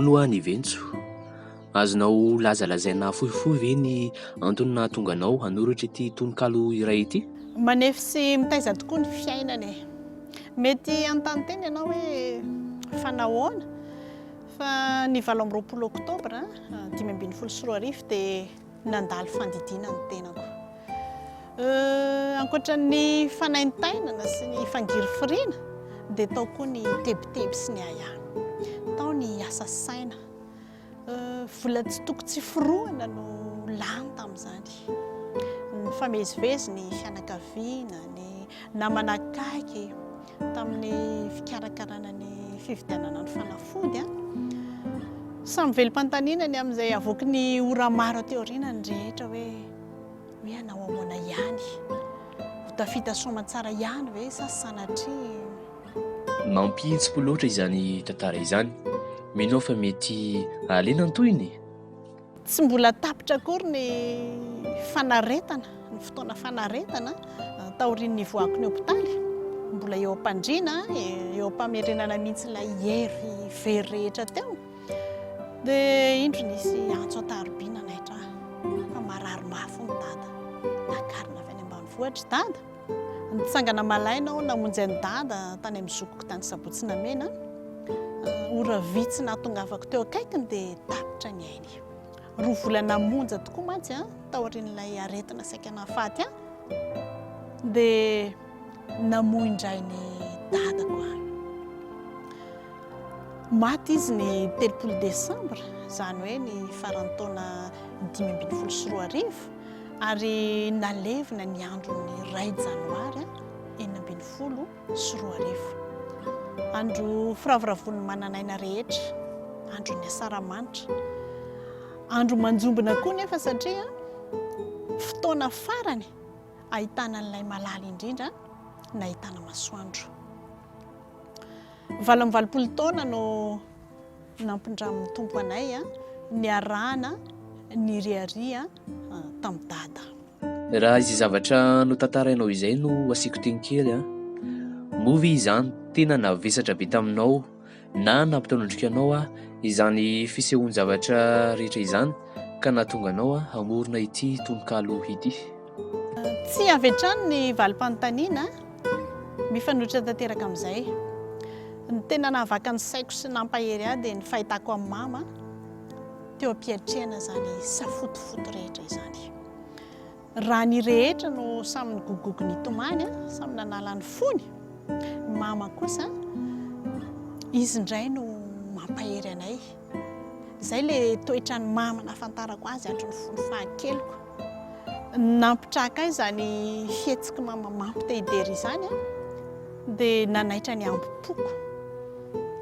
aloha ny Vetso, azonao lazalazaina fohifohy ve ny antony nahatonga anao hanoratra ity tononkalo iray ity? Manefy sy mitaiza tokoa ny fiainana. Mety an-tany teny ianao hoe fanahoana fa ny 20 oktobra 2024 dia nandalo fandidina ny tenako. Ankoatran'ny fanaintainana sy ny fangirifiriana dia tao koa ny tebiteby sy ny aya. Tao ny asa saina. Vola tsy toko tsy forohana no lany tamin'izany. Ny famezivezy ny fianakaviana, ny namanakaiky tamin'ny fikarakarana ny fifidianana ny fanafody. Samy velim-pantaninany amin'izay avoaka ny ora maro teo aoriana ny rehetra hoe anao ahoana ihany, ho tafita soamantsara ihany ve sa sanatria. Mampihitsy loatra izany tantara izany. Minao fa mety alena antoyiny. Tsy mbola tapitra akory ny fanaretana, ny fotoana fanaretana taorian'ny voako ny hopitaly. Mbola eo am-pandriana, eo am-pamerenana mihitsy ilay hery very rehetra teo. Dia indro nisy antso atarobiana nahitra fa marary mafy ny dada. Nakarina avy any ambanivohitra dada. Nitsangana malaina aho namonjy ny dada tany amin'ny zokoko tany Sabotsina Mena. Ora vitsy nahatongavako teo akaikiny dia tapitra ny ainy. 2 volana monja tokoa mantsy taorian'ilay aretina saika nahafaty dia namoy indray ny dadako. Maty izy ny 30 Desambra, izany hoe ny faran'ny taona 2024 ary nalevina ny andron'ny 2 Janoary 2024. Andro firavoravon'ny mananaina rehetra, andro ny asaramanitra, andro manjombona koa nefa satria fotoana farany ahitana n'ilay malala indrindra na ahitana masoandro. 20 taona no nampondramin'ny tompo anay ny arahana ny riaria tamin'ny dada. Raha izy zavatra no tantarainao izay no asiako teny kely movie izany tena navesatra be taminao na nampitaonondrika anao izany fisehoany zavatra rehetra izany ka nahatonga anao hamorona ity tononkalo ity. Tsy avy hatrany ny valim-panontaniana mifanohitra tanteraka amin'izay. Ny tena nahavaka ny saiko sy nampahery dia ny fahitako amin'ny mama teo ampiatrehana izany safotofoto rehetra izany. Raha ny rehetra no samy nigogogo ny tomany, samy nanala ny fony, mama kosa izy indray no mampahery anay. Izay le toetra ny mama nafantarako azy hatry ny folo fahakeloko. Nampitraka ahy izany fihetsiky mama mampitehidery izany dia nanaitra ny ambopoko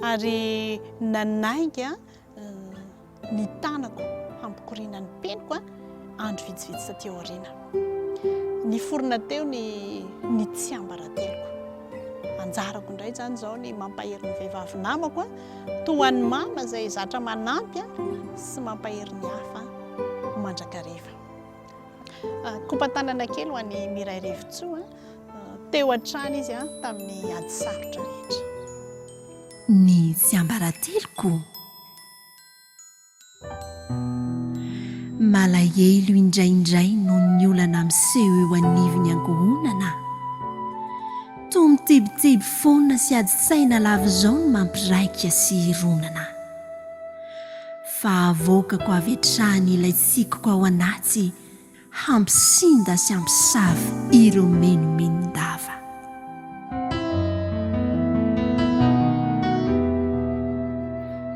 ary nanainga ny tanako hampikoriana ny peniko andro vitsivitsy taty aoriana. Niforona teo ny Tsiambarateloko. Anjarako indray zany izao ny mampahery ny vehivavy namako toa ny mama izay zatra manampy sy mampahery ny hafa mandrakariva. Kompantanana kely ho an'ny miray Vetso teo an-trano izy tamin'ny ady sarotra rehetra. Ny Tsiambarateloko. Malahelo indraindray noho ny olana miseho eo anivony ankohonana. Toa mitebiteby foana sy ady saina lava izao no mampiraika sy ronana. Fa avoakako avy hatrany ilay tsikiko ao anaty hampisinda sy hampisavy ireo menomenondava.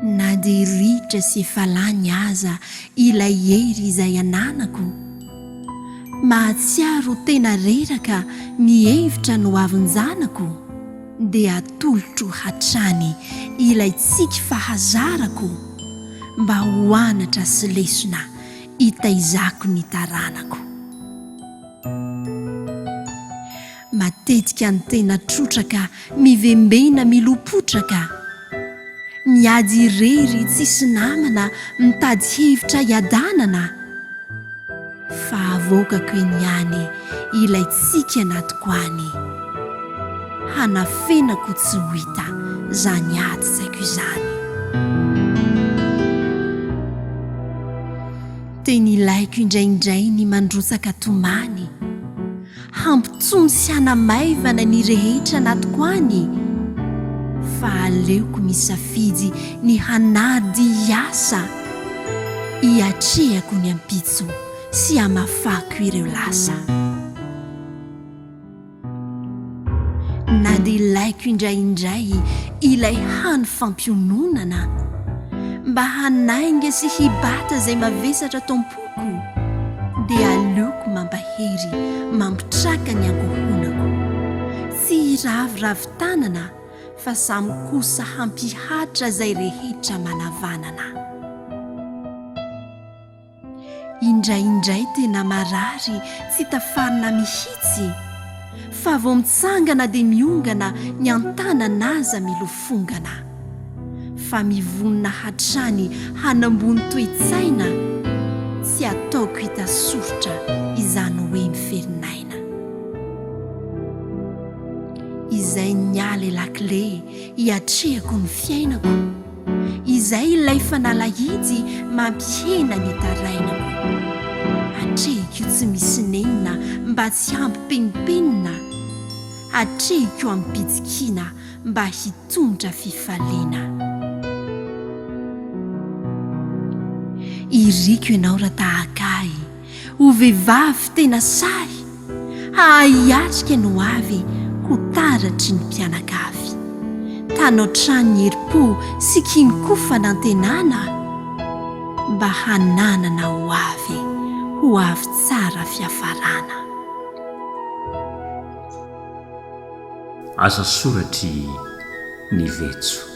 Na dia ritra sy falany aza ilay hery izay ananako, mahatsiaro tena reraka mihevitra no avin-janako, dia atolotro hatrany ilay tsiky fahazarako mba ho anatra sy lesona hitaizako ny taranako. Matetika ny tena trotraka mivembena milopotraka, miady irery tsisy namana mitady hevitra iadanana, fa avoakako eny ihany ilay tsiky anatiko any, hanafenako tsy ho hita zany ady saiko izany. teny ilaiko indraindray ny mandrotsaka tomany hampitsony sy hanamaivana ny rehetra natoko any fa aleoko misafidy ny hanady hiasa hiatrehako ny ampitso sy hamafako ireo lasa na dia ilaiko indraindray ilay hany fampiononana mba hanainga sy hibata izay mavesatra tompoko dia aleoko mampahery mampitraka ny ankohonako tsy hiraviravin-tanana fa samy kosa hampihatra izay rehetra manavanana indraindray tena marary tsy tafarina mihitsy fa vao mitsangana dia miongana ny antanana aza milofongana fa mivonina hatrany hanambony toe-tsaina tsy ataoko hita soritra izany hoe miferinaina izay niala lakile hiatrehako ny fiainako izay ilay fanalahidy mampihena ny tarainako atrehiko io tsy misy nenina mba tsy hampipenipenina atrehiko io ampitikina mba hitondra fifaliana iriko ianao raha tahakay ho vehivavy tena say hahiatrika no avy ho taratry ny mpianakavy tanao trano ny heri-po sy kinokofana antenana mba hananana ho avy tsara fiafarana asa soratry ny Vetso.